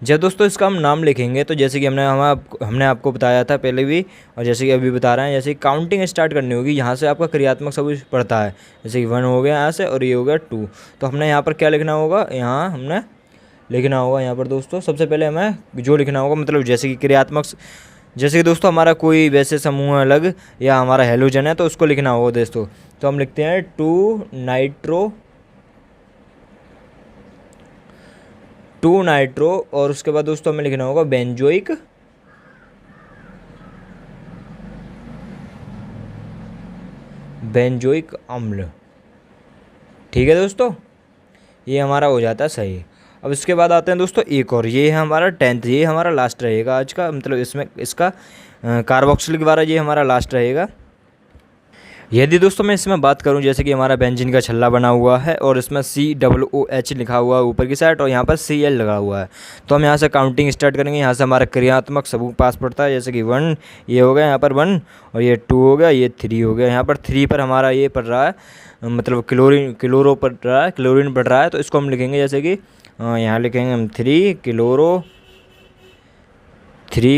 A: जब दोस्तों इसका हम नाम लिखेंगे, तो जैसे कि हमने आपको बताया था पहले भी, और जैसे कि अभी बता रहे हैं, जैसे कि काउंटिंग स्टार्ट करनी होगी। यहाँ से आपका क्रियात्मक सब कुछ पड़ता है, जैसे कि 1 हो गया यहाँ से, और ये हो गया 2। तो हमने यहाँ पर क्या लिखना होगा, यहाँ हमने लिखना होगा यहाँ पर दोस्तों सबसे पहले हमें जो लिखना होगा, मतलब जैसे कि क्रियात्मक, जैसे कि दोस्तों हमारा कोई वैसे समूह अलग या हमारा हैलोजन है, तो उसको लिखना होगा दोस्तों। तो हम लिखते हैं 2 नाइट्रो, और उसके बाद दोस्तों हमें लिखना होगा बेंजोइक अम्ल। ठीक है दोस्तों, ये हमारा हो जाता है सही। अब इसके बाद आते हैं दोस्तों एक और, ये है हमारा 10th, ये हमारा लास्ट रहेगा आज का, मतलब इसमें इसका कार्बोक्सिलिक वाला ये हमारा लास्ट रहेगा। यदि दोस्तों मैं इसमें बात करूं, जैसे कि हमारा बेंजीन का छल्ला बना हुआ है और इसमें COOH लिखा हुआ है ऊपर की साइड, और यहाँ पर Cl लगा हुआ है। तो हम यहाँ से काउंटिंग स्टार्ट करेंगे। यहाँ से हमारा क्रियात्मक समूह पास पड़ता है, जैसे कि 1 ये हो गया यहाँ पर 1, और ये 2 हो गया, ये 3 हो गया। यहाँ पर 3 पर हमारा ये पड़ रहा है, मतलब क्लोरीन पड़ रहा है। तो इसको हम लिखेंगे जैसे कि यहाँ लिखेंगे हम 3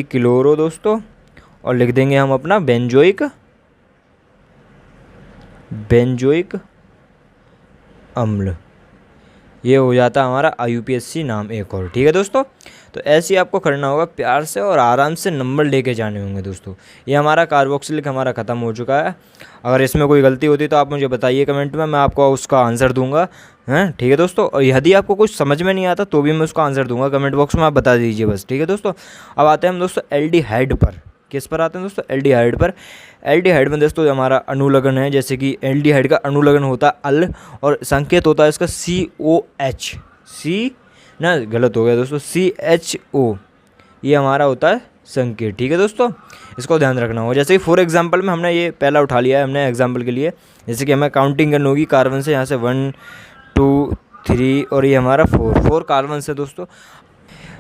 A: क्लोरो दोस्तों, और लिख देंगे हम अपना बेंजोइक अम्ल। ये हो जाता है हमारा IUPAC नाम एक और। ठीक है दोस्तों, तो ऐसे ही आपको करना होगा, प्यार से और आराम से नंबर लेके जाने होंगे दोस्तों। ये हमारा कार्बोक्सिलिक हमारा ख़त्म हो चुका है। अगर इसमें कोई गलती होती तो आप मुझे बताइए कमेंट में, मैं आपको उसका आंसर दूंगा। हैं, ठीक है दोस्तों, और यदि आपको कुछ समझ में नहीं आता तो भी मैं उसका आंसर दूंगा कमेंट बॉक्स में, आप बता दीजिए बस। ठीक है दोस्तों, अब आते हैं हम दोस्तों एल्डिहाइड पर। किस पर आते हैं दोस्तों, एल्डिहाइड पर। एल्डिहाइड में दोस्तों हमारा अनुलग्न है, जैसे कि एल्डिहाइड का अनुलग्न होता है अल, और संकेत होता है इसका COH। ना गलत हो गया दोस्तों, CHO, ये हमारा होता है संकेत। ठीक है दोस्तों, इसको ध्यान रखना होगा। जैसे कि फॉर एग्जांपल में हमने ये पहला उठा लिया है हमने एग्जांपल के लिए, जैसे कि हमें काउंटिंग करनी होगी कार्बन से, यहाँ से 1 2 3, और ये हमारा 4 कार्बन से दोस्तों।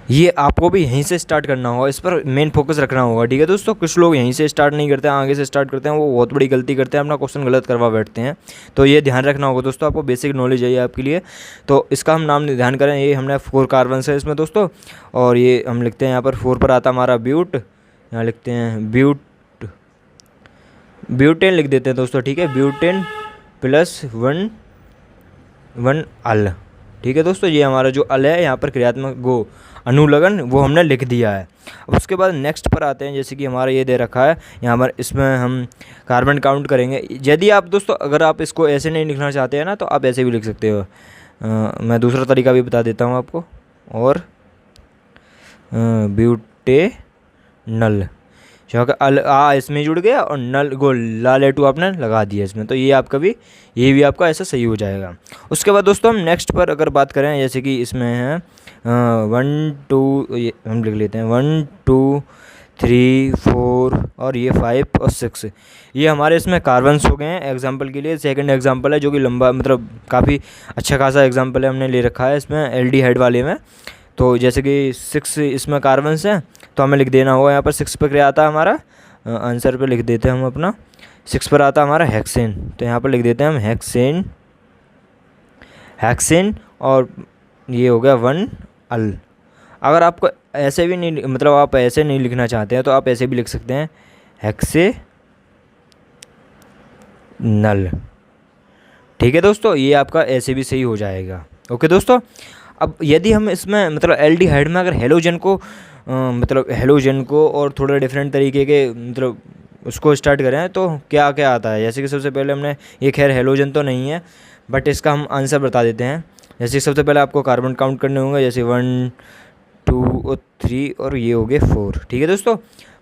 A: ये आपको भी यहीं से स्टार्ट करना होगा, इस पर मेन फोकस रखना होगा। ठीक है दोस्तों, कुछ लोग यहीं से स्टार्ट नहीं करते हैं, आगे से स्टार्ट करते हैं, वो बहुत बड़ी गलती करते हैं, अपना क्वेश्चन गलत करवा बैठते हैं। तो ये ध्यान रखना होगा दोस्तों, आपको बेसिक नॉलेज है ये आपके लिए। तो इसका हम नाम ध्यान करें, ये हमने 4 कार्बन है इसमें दोस्तों, और ये हम लिखते हैं यहाँ पर 4 पर आता हमारा ब्यूट, यहाँ लिखते हैं ब्यूटेन लिख देते हैं दोस्तों। ठीक है, ब्यूटेन प्लस 1 अल। ठीक है दोस्तों, ये हमारा जो अल है यहाँ पर क्रियात्मक अनुलग्न वो हमने लिख दिया है। अब उसके बाद नेक्स्ट पर आते हैं, जैसे कि हमारा ये दे रखा है यहाँ पर, इसमें हम कार्बन काउंट करेंगे। यदि आप दोस्तों अगर आप इसको ऐसे नहीं लिखना चाहते हैं ना, तो आप ऐसे भी लिख सकते हो। मैं दूसरा तरीका भी बता देता हूँ आपको, और ब्यूटेनल, जो कि अल आ इसमें जुड़ गया और नल गो ला लेटू आपने लगा दिया इसमें, तो ये आपका भी, ये भी आपका ऐसा सही हो जाएगा। उसके बाद दोस्तों हम नेक्स्ट पर अगर बात करें, जैसे कि इसमें है 1 2, ये हम लिख लेते हैं 1 2 3 4 और ये 5 और 6, ये हमारे इसमें कार्बन्स हो गए हैं। एग्जाम्पल के लिए सेकंड एग्जाम्पल है जो कि लंबा मतलब काफ़ी अच्छा खासा एग्जाम्पल है, हमने ले रखा है इसमें एल्डिहाइड वाले में। तो जैसे कि 6 इसमें कार्बन्स हैं, तो हमें लिख देना होगा यहाँ पर 6 पर क्या आता है हमारा आंसर पे लिख देते हैं हम अपना 6 पर आता है हमारा हेक्सेन, तो यहाँ पर लिख देते हैं हम हेक्सेन, हेक्सेन और ये हो गया 1 अल। अगर आपको ऐसे भी नहीं मतलब आप ऐसे नहीं लिखना चाहते हैं तो आप ऐसे भी लिख सकते हैं हेक्से नल। ठीक है दोस्तों, ये आपका ऐसे भी सही हो जाएगा। ओके दोस्तों, अब यदि हम इसमें मतलब एल्डिहाइड में अगर हेलोजन को मतलब हेलोजन को और थोड़ा डिफरेंट तरीके के मतलब उसको स्टार्ट करें तो क्या क्या आता है। जैसे कि सबसे पहले हमने, ये खैर हेलोजन तो नहीं है बट इसका हम आंसर बता देते हैं। जैसे कि सबसे पहले आपको कार्बन काउंट करने होंगे, जैसे 1 2 और 3 और ये हो गए 4। ठीक है दोस्तों,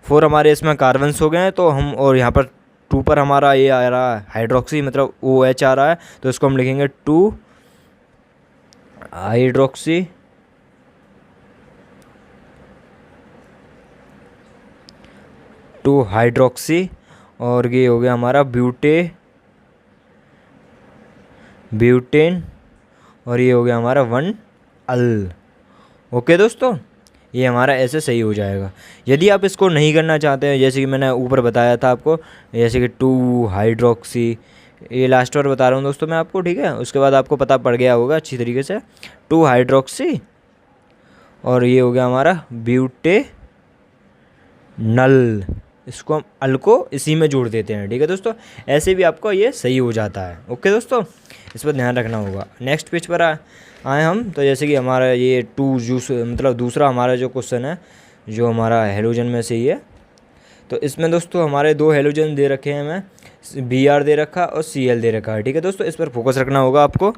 A: 4 हमारे इसमें कार्बन्स हो गए हैं, तो हम और यहाँ पर 2 पर हमारा ये आ रहा है हाइड्रोक्सी मतलब OH आ रहा है, तो इसको हम लिखेंगे 2 हाइड्रोक्सी और ये हो गया हमारा ब्यूटेन और ये हो गया हमारा 1 अल। ओके दोस्तों, ये हमारा ऐसे सही हो जाएगा। यदि आप इसको नहीं करना चाहते हैं, जैसे कि मैंने ऊपर बताया था आपको, जैसे कि 2 हाइड्रोक्सी, ये लास्ट बार बता रहा हूँ दोस्तों मैं आपको, ठीक है। उसके बाद आपको पता पड़ गया होगा अच्छी तरीके से, 2 हाइड्रोक्सी और ये हो गया हमारा ब्यूटेनल, इसको हम अल को इसी में जोड़ देते हैं। ठीक है दोस्तों, ऐसे भी आपको ये सही हो जाता है। ओके दोस्तों, इस पर ध्यान रखना होगा। नेक्स्ट पेज पर आए हम, तो जैसे कि हमारा ये 2 जूस मतलब दूसरा हमारा जो क्वेश्चन है जो हमारा हेलोजन में से ही है, तो इसमें दोस्तों हमारे 2 हेलोजन दे रखे हैं, हमें Br दे रखा और Cl दे रखा है। ठीक है दोस्तों, इस पर फोकस रखना होगा आपको।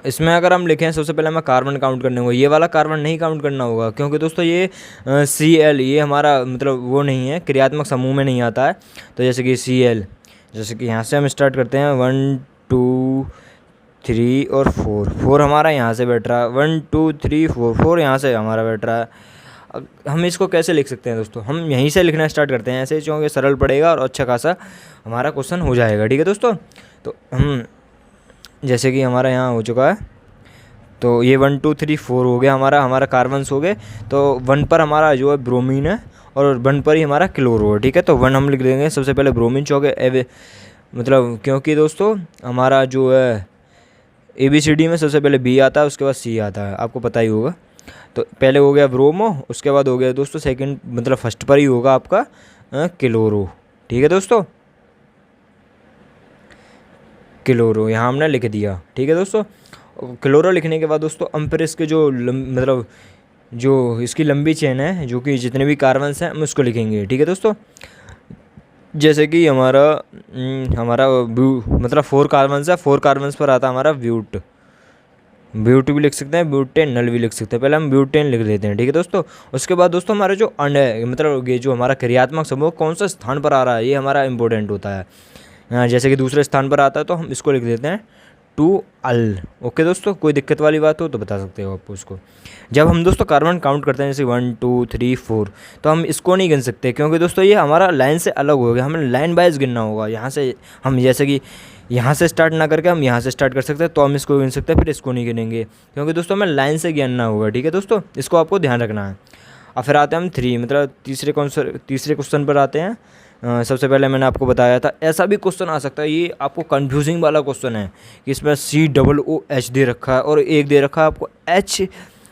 A: इसमें अगर हम लिखें, सबसे पहले हमें कार्बन काउंट करने होगा, ये वाला कार्बन नहीं काउंट करना होगा क्योंकि दोस्तों ये Cl ये हमारा मतलब वो नहीं है, क्रियात्मक समूह में नहीं आता है। तो जैसे कि Cl, जैसे कि यहाँ से हम स्टार्ट करते हैं 1 2 3 और 4 हमारा यहाँ से बैठ रहा है, 1 2 3 4 यहाँ से हमारा बैठ रहा है। हम इसको कैसे लिख सकते हैं दोस्तों, हम यहीं से लिखना स्टार्ट करते हैं ऐसे, क्योंकि सरल पड़ेगा और अच्छा खासा हमारा क्वेश्चन हो जाएगा। ठीक है दोस्तों, तो हम जैसे कि हमारा यहाँ हो चुका है, तो ये 1 2 3 4 हो गया हमारा कार्बन्स हो गए। तो 1 पर हमारा जो है ब्रोमीन है और 1 पर ही हमारा क्लोरो है। ठीक है, तो 1 हम लिख देंगे सबसे पहले ब्रोमीन, चौके मतलब क्योंकि दोस्तों हमारा जो है ABCD में सबसे पहले B आता है, उसके बाद C आता है, आपको पता ही होगा। तो पहले हो गया ब्रोमो, उसके बाद हो गया दोस्तों सेकंड मतलब फर्स्ट पर ही होगा आपका क्लोरो। ठीक है दोस्तों, क्लोरो यहाँ हमने लिख दिया। ठीक है दोस्तों, क्लोरो लिखने के बाद दोस्तों हम फिर इसके जो मतलब जो इसकी लंबी चेन है, जो कि जितने भी कार्बन्स हैं हम उसको लिखेंगे। ठीक है दोस्तों, जैसे कि हमारा मतलब 4 कार्बन्स है, 4 कार्बन्स पर आता है हमारा ब्यूट भी लिख सकते हैं, ब्यूटेनल भी लिख सकते हैं। पहले हम ब्यूटेन लिख देते हैं। ठीक है दोस्तों, उसके बाद दोस्तों हमारा जो अण है मतलब ये जो हमारा क्रियात्मक समूह कौन सा स्थान पर आ रहा है, ये हमारा इंपॉर्टेंट होता है। जैसे कि दूसरे स्थान पर आता है तो हम इसको लिख देते हैं 2 अल। ओके दोस्तों, कोई दिक्कत वाली बात हो तो बता सकते हो आप उसको। जब हम दोस्तों कार्बन काउंट करते हैं जैसे 1 2 3 4, तो हम इसको नहीं गिन सकते क्योंकि दोस्तों ये हमारा लाइन से अलग हो गया, हमें लाइन वाइज गिनना होगा। यहाँ से हम जैसे कि यहाँ से स्टार्ट ना करके हम यहाँ से स्टार्ट कर सकते हैं, तो हम इसको गिन सकते हैं, फिर इसको नहीं गिनेंगे क्योंकि दोस्तों हमें लाइन से गिनना होगा। ठीक है दोस्तों, इसको आपको ध्यान रखना है। अब फिर आते हैं हम 3 मतलब तीसरे क्वेश्चन पर आते हैं। सबसे पहले मैंने आपको बताया था, ऐसा भी क्वेश्चन आ सकता है, ये आपको कन्फ्यूजिंग वाला क्वेश्चन है कि इसमें COOH दे रखा है और एक दे रखा है आपको H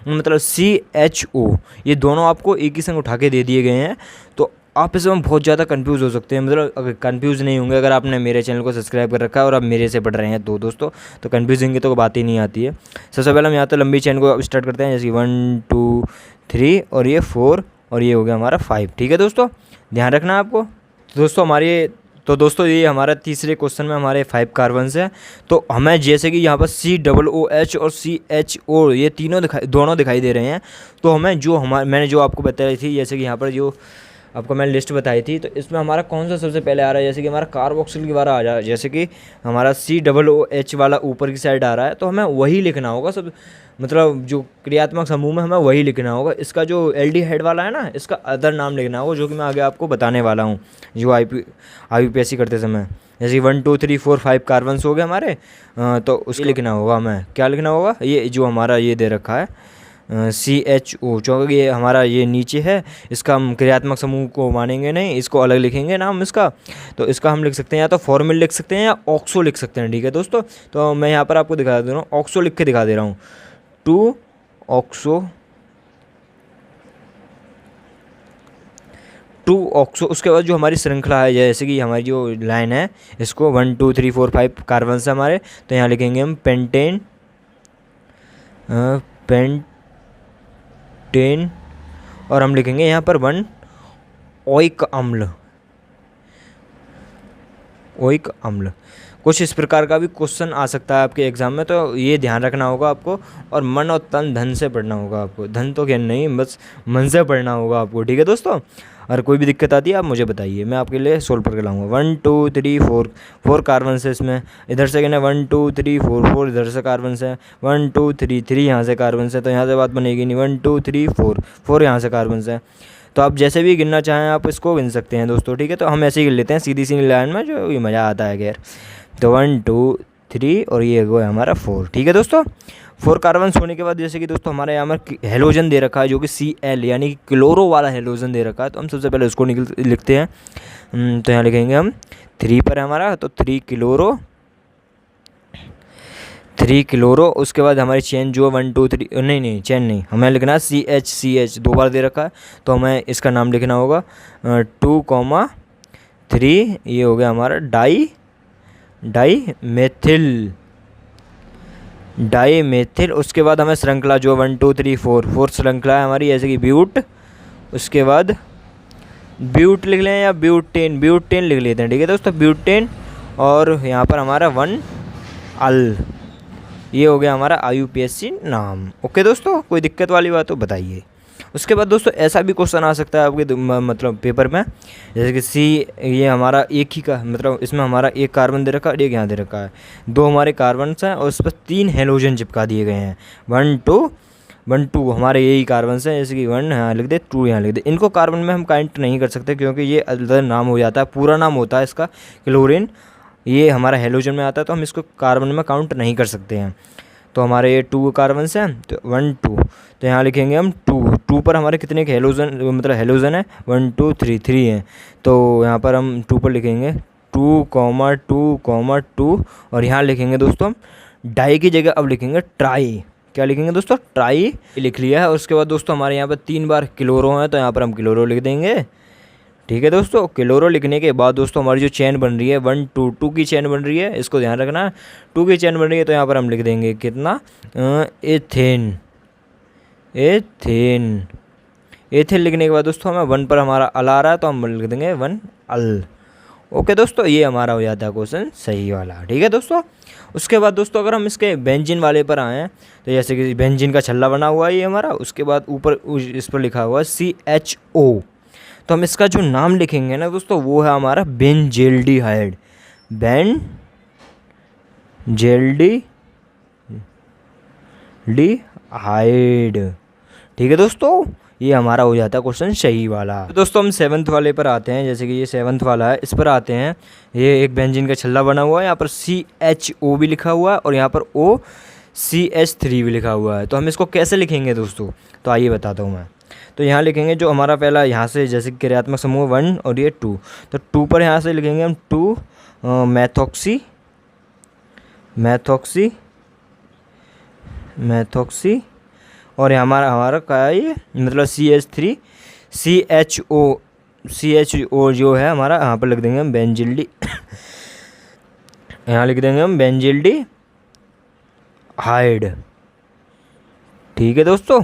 A: मतलब CHO, ये दोनों आपको एक ही संग उठा के दे दिए गए हैं। तो आप इसमें बहुत ज़्यादा कंफ्यूज हो सकते हैं। मतलब अगर कंफ्यूज नहीं होंगे, अगर आपने मेरे चैनल को सब्सक्राइब कर रखा है और आप मेरे से पढ़ रहे हैं तो दोस्तों, तो कंफ्यूजिंग की तो बात ही नहीं आती है। सबसे पहले हम यहाँ तो लंबी चैन को स्टार्ट करते हैं, जैसे 1 2 3 और ये 4 और ये हो गया हमारा 5। ठीक है दोस्तों, ध्यान रखना है आपको। तो दोस्तों हमारी तो दोस्तों ये हमारा तीसरे क्वेश्चन में हमारे 5 कार्बन्स हैं। तो हमें जैसे कि यहाँ पर COOH और CHO ये दोनों दिखाई दे रहे हैं। तो हमें जो मैंने जो आपको बताई थी, जैसे कि यहाँ पर जो आपको मैंने लिस्ट बताई थी, तो इसमें हमारा कौन सा सबसे पहले आ रहा है, जैसे कि हमारा कार्बोक्सिल की बारा आ रहा है, जैसे कि हमारा COOH वाला ऊपर की साइड आ रहा है, तो हमें वही लिखना होगा सब, मतलब जो क्रियात्मक समूह में हमें वही लिखना होगा। इसका जो एल्डिहाइड वाला है ना, इसका अदर नाम लिखना होगा, जो कि मैं आगे आपको बताने वाला हूँ जो IUPAC करते समय। जैसे 1 2 3 4 5 कार्बन्स हो गए हमारे, तो उसके लिखना होगा हमें, क्या लिखना होगा, ये जो हमारा ये दे रखा है CHO, क्योंकि ये हमारा ये नीचे है, इसका हम क्रियात्मक समूह को मानेंगे नहीं, इसको अलग लिखेंगे नाम इसका। तो इसका हम लिख सकते हैं या तो फॉर्मिल लिख सकते हैं या ऑक्सो लिख सकते हैं, ठीक है दोस्तों। तो मैं यहाँ पर आपको दिखा दे रहा हूँ, ऑक्सो लिख के दिखा दे रहा हूँ, 2 ऑक्सो, 2 ऑक्सो। उसके बाद जो हमारी श्रृंखला है, जैसे कि हमारी जो लाइन है, इसको 1 2 3 4 5 कार्बन से हमारे, तो यहाँ लिखेंगे हम पेंटेन, और हम लिखेंगे यहाँ पर 1 ओइक अम्ल, ओइक अम्ल। कुछ इस प्रकार का भी क्वेश्चन आ सकता है आपके एग्जाम में, तो ये ध्यान रखना होगा आपको। और मन और तन धन से पढ़ना होगा आपको, धन तो क्या नहीं, बस मन से पढ़ना होगा आपको, ठीक है दोस्तों। अगर कोई भी दिक्कत आती है आप मुझे बताइए, मैं आपके लिए सोल्व करके लाऊंगा। 1 2 3 4 कार्बन से इसमें, इधर से कहना 1 2 3 4 इधर से कार्बन से, 1 2 3 3 यहाँ से कार्बन से, तो यहाँ से बात बनेगी नहीं। 1 2 3 4 यहाँ से कार्बन से। तो आप जैसे भी गिनना चाहें आप इसको गिन सकते हैं दोस्तों, ठीक है। तो हम ऐसे ही गिन लेते हैं सीधी सी लाइन में, जो भी मज़ा आता है खैर। तो 1 2 3 और ये वो है हमारा 4, ठीक है दोस्तों। 4 कार्बन होने के बाद जैसे कि दोस्तों हमारे यहाँ पर हेलोजन दे रखा है, जो कि Cl यानी कि क्लोरो वाला हेलोजन दे रखा है। तो हम सबसे पहले उसको लिखते हैं। तो यहाँ लिखेंगे हम 3 पर है हमारा, तो 3 क्लोरो। उसके बाद हमारी चेन जो 1 2 3, नहीं चेन नहीं, हमें लिखना है CH 2 बार दे रखा है, तो हमें इसका नाम लिखना होगा 2 3, ये हो गया हमारा डाईमेथिल। उसके बाद हमें श्रृंखला जो 1 2 3 4 श्रृंखला है हमारी, जैसे कि ब्यूट, उसके बाद ब्यूट लिख लें या ब्यूटेन लिख लेते हैं, ठीक है दोस्तों, ब्यूटेन। और यहाँ पर हमारा 1 अल, ये हो गया हमारा IUPAC नाम। ओके दोस्तों, कोई दिक्कत वाली बात तो बताइए। उसके बाद दोस्तों ऐसा भी क्वेश्चन आ सकता है आपके मतलब पेपर में, जैसे कि ये हमारा एक ही का, मतलब इसमें हमारा एक कार्बन दे रखा है और एक यहाँ दे रखा है, 2 हमारे कार्बन हैं और उस पर 3 हेलोजन चिपका दिए गए हैं। 1 2 हमारे यही कार्बन हैं, जैसे कि 1 यहाँ लिख दे, 2 यहाँ लिख दे। इनको कार्बन में हम काउंट नहीं कर सकते, क्योंकि ये अदर नाम हो जाता है, पूरा नाम होता है इसका क्लोरीन। ये हमारा हेलोजन में आता है, तो हम इसको कार्बन में काउंट नहीं कर सकते हैं। तो हमारे ये 2 कार्बन हैं, तो 1 2, तो यहाँ लिखेंगे हम 2 पर हमारे कितने हेलोजन, मतलब हेलोजन है 1 2 3 हैं, तो यहाँ पर हम 2 पर लिखेंगे 2, और यहाँ लिखेंगे दोस्तों हम डाई की जगह अब लिखेंगे ट्राई। क्या लिखेंगे दोस्तों, ट्राई लिख लिया है। और उसके बाद दोस्तों हमारे यहाँ पर 3 बार क्लोरो है, तो यहाँ पर हम क्लोरो लिख देंगे, ठीक है दोस्तों। क्लोरो लिखने के बाद दोस्तों हमारी जो चेन बन रही है 1 2 की चेन बन रही है, इसको ध्यान रखना, 2 की चेन बन रही है, तो यहाँ पर हम लिख देंगे कितना, एथेन लिखने के बाद दोस्तों हमें 1 पर हमारा अल आ रहा है, तो हम लिख देंगे 1 अल। ओके दोस्तों, ये हमारा हो जाता है क्वेश्चन सही वाला, ठीक है दोस्तों। उसके बाद दोस्तों अगर हम इसके बेंजीन वाले पर आएँ, तो जैसे कि बेंजीन का छल्ला बना हुआ है ये हमारा, उसके बाद ऊपर इस पर लिखा हुआ है CHO, तो हम इसका जो नाम लिखेंगे ना दोस्तों, वो है हमारा बेंजेल्डिहाइड, ठीक है दोस्तों। ये हमारा हो जाता है क्वेश्चन सही वाला। तो दोस्तों हम 7th वाले पर आते हैं, जैसे कि ये 7th वाला है, इस पर आते हैं। ये एक बेंजीन का छल्ला बना हुआ है, यहाँ पर CHO भी लिखा हुआ है और यहाँ पर OCH3 भी लिखा हुआ है। तो हम इसको कैसे लिखेंगे दोस्तों, तो आइए बताता हूँ मैं। तो यहाँ लिखेंगे जो हमारा पहला यहाँ से, जैसे क्रियात्मक समूह 1 और ये 2, तो 2 पर यहाँ से लिखेंगे हम 2 मैथोक्सी, और हमारा क्या है ये, मतलब CH3 CHO जो है हमारा, यहाँ पर लिख देंगे हम बेंजिल्डी यहाँ लिख देंगे हम बेंजिल्डिहाइड, ठीक है दोस्तों।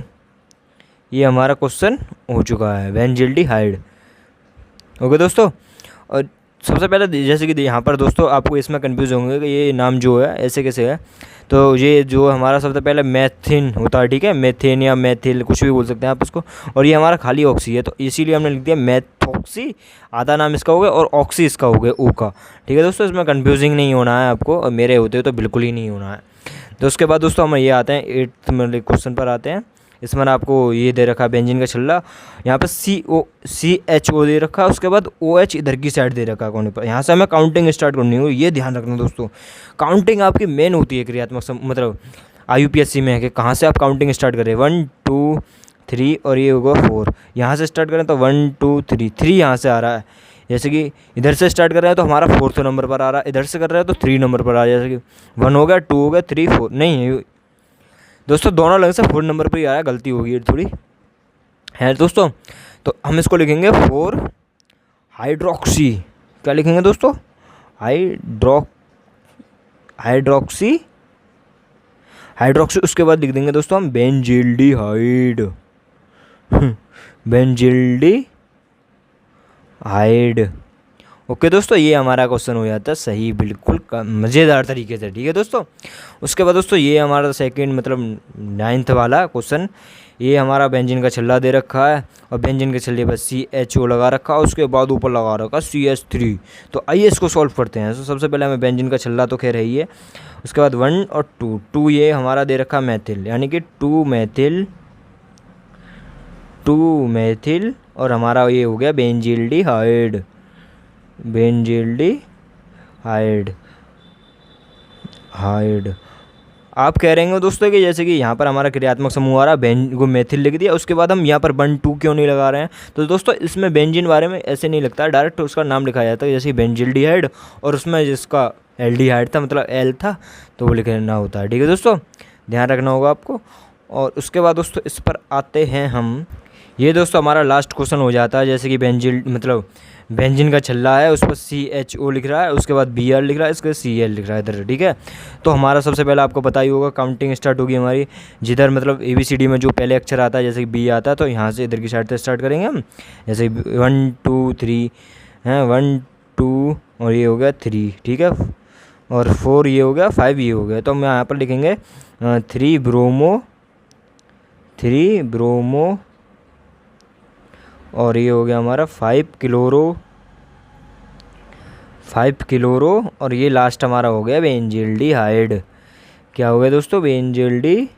A: ये हमारा क्वेश्चन हो चुका है, बेंजिल्डिहाइड। ओके दोस्तों, और सबसे पहले जैसे कि यहाँ पर दोस्तों आपको इसमें कंफ्यूज होंगे कि ये नाम जो है ऐसे कैसे है। तो ये जो हमारा सबसे पहले मैथिन होता है, ठीक है, मेथेन या मैथिल कुछ भी बोल सकते हैं आप इसको, और ये हमारा खाली ऑक्सी है, तो इसीलिए हमने लिख दिया मैथॉक्सी, आधा नाम इसका हो गया, और ऑक्सी इसका हो गया ओ का। ठीक है दोस्तों, इसमें कन्फ्यूजिंग नहीं होना है आपको, और मेरे होते तो बिल्कुल ही नहीं होना है। तो उसके बाद दोस्तों हम ये आते हैं 8th मतलब क्वेश्चन पर आते हैं। इसमें आपको ये दे रखा है बेंजीन का छल्ला, यहाँ पर CHO दे रखा है, उसके बाद OH इधर की साइड दे रखा है कोने पर। यहाँ से हमें काउंटिंग स्टार्ट करनी होगी, ये ध्यान रखना दोस्तों। काउंटिंग आपकी मेन होती है क्रियात्मक मतलब IUPAC में है कि कहाँ से आप काउंटिंग स्टार्ट करें, 1 2 3 और ये होगा 4। यहाँ से स्टार्ट करें तो 1 2 3, 3 यहाँ से आ रहा है। जैसे कि इधर से स्टार्ट कर रहे हैं तो हमारा 4th नंबर पर आ रहा है, इधर से कर रहे हैं तो 3 नंबर पर आ रहा है। जैसे कि 1 हो गया, 2 हो गया, 3 4 नहीं दोस्तों, दोनों लग से 4 नंबर पर ही आया, गलती होगी थोड़ी है दोस्तों। तो हम इसको लिखेंगे 4 हाइड्रोक्सी, क्या लिखेंगे दोस्तों, हाइड्रोक्सी। उसके बाद लिख देंगे दोस्तों हम बेंजील्डिहाइड, बेंजील्डिहाइड। ओके दोस्तों, ये हमारा क्वेश्चन हो जाता है सही बिल्कुल मज़ेदार तरीके से। ठीक है दोस्तों, उसके बाद दोस्तों ये हमारा सेकंड मतलब 9th वाला क्वेश्चन, ये हमारा बेंजीन का छल्ला दे रखा है और बेंजीन के छल्ले पर CHO लगा रखा है, उसके बाद ऊपर लगा रखा है CH3। तो आइए इसको सॉल्व करते हैं। तो सबसे पहले हमें बेंजीन का छल्ला तो खैर है ही है, उसके बाद 1 और 2 ये हमारा दे रखा मैथिल, यानी कि 2 मैथिल और हमारा ये हो गया बेंजील्डिहाइड। आप कह रहे हैं दोस्तों कि जैसे कि यहाँ पर हमारा क्रियात्मक समूह आ रहा है, को मेथिल लिख दिया, उसके बाद हम यहाँ पर 1 2 क्यों नहीं लगा रहे हैं। तो दोस्तों इसमें बेंजीन बारे में ऐसे नहीं लगता, डायरेक्ट उसका नाम लिखा जाता है, जैसे बेंजील्डिहाइड और उसमें जिसका एल्डिहाइड था मतलब एल था तो वो लिखना होता है। ठीक है दोस्तों, ध्यान रखना होगा आपको। और उसके बाद दोस्तों इस पर आते हैं हम, ये दोस्तों हमारा लास्ट क्वेश्चन हो जाता है। जैसे कि बेंजीन का छल्ला है, उस पर CHO लिख रहा है, उसके बाद Br लिख रहा है, इसके Cl लिख रहा है इधर। ठीक है, तो हमारा सबसे पहले आपको पता ही होगा काउंटिंग स्टार्ट होगी हमारी, जिधर मतलब ABCD में जो पहले अक्षर आता है, जैसे कि B आता है तो यहाँ से इधर की साइड से स्टार्ट करेंगे हम। जैसे 1 2 3 हैं, 1 2 और ये हो गया 3, ठीक है, और 4 ये हो गया, 5 ये हो गया। तो हम यहाँ पर लिखेंगे 3 ब्रोमो और ये हो गया हमारा 5 क्लोरो और ये लास्ट हमारा हो गया बेंजील्डिहाइड। क्या हो गया दोस्तों, बेंजील्डिहाइड।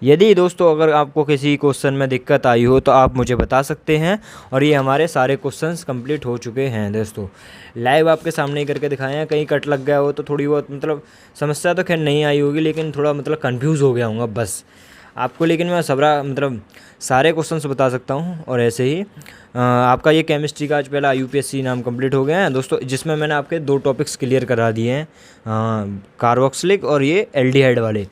A: यदि दोस्तों अगर आपको किसी क्वेश्चन में दिक्कत आई हो तो आप मुझे बता सकते हैं। और ये हमारे सारे क्वेश्चंस कंप्लीट हो चुके हैं दोस्तों, लाइव आपके सामने ही करके दिखाए हैं। कहीं कट लग गया हो तो थोड़ी बहुत मतलब समस्या तो खैर नहीं आई होगी, लेकिन थोड़ा मतलब कंफ्यूज हो गया हूँ बस आपको, लेकिन मैं सारे क्वेश्चंस बता सकता हूँ। और ऐसे ही आपका ये केमिस्ट्री का आज पहला IUPAC नाम कंप्लीट हो गया है दोस्तों, जिसमें मैंने आपके 2 टॉपिक्स क्लियर करा दिए हैं, कार्बोक्सिलिक और ये एल्डिहाइड वाले।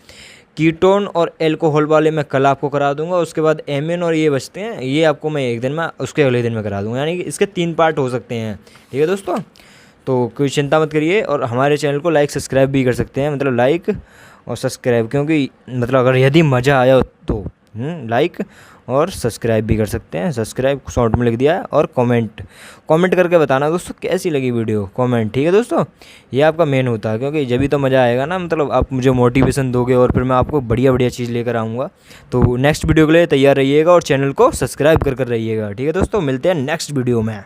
A: कीटोन और एल्कोहल वाले मैं कल आपको करा दूंगा, उसके बाद एमिन और ये बचते हैं, ये आपको मैं एक दिन में उसके अगले दिन में करा दूंगा, यानी कि इसके 3 पार्ट हो सकते हैं। ठीक है दोस्तों, तो कोई चिंता मत करिए। और हमारे चैनल को लाइक सब्सक्राइब भी कर सकते हैं, मतलब लाइक और सब्सक्राइब, क्योंकि मतलब अगर यदि मज़ा आया तो लाइक और सब्सक्राइब भी कर सकते हैं। सब्सक्राइब शॉर्ट में लिख दिया है। और कमेंट करके बताना दोस्तों कैसी लगी वीडियो, कमेंट। ठीक है दोस्तों, ये आपका मेन होता है, क्योंकि जब भी तो मज़ा आएगा ना, मतलब आप मुझे मोटिवेशन दोगे और फिर मैं आपको बढ़िया चीज़ लेकर आऊँगा। तो नेक्स्ट वीडियो के लिए तैयार रहिएगा और चैनल को सब्सक्राइब कर रहिएगा। ठीक है दोस्तों, मिलते हैं नेक्स्ट वीडियो में।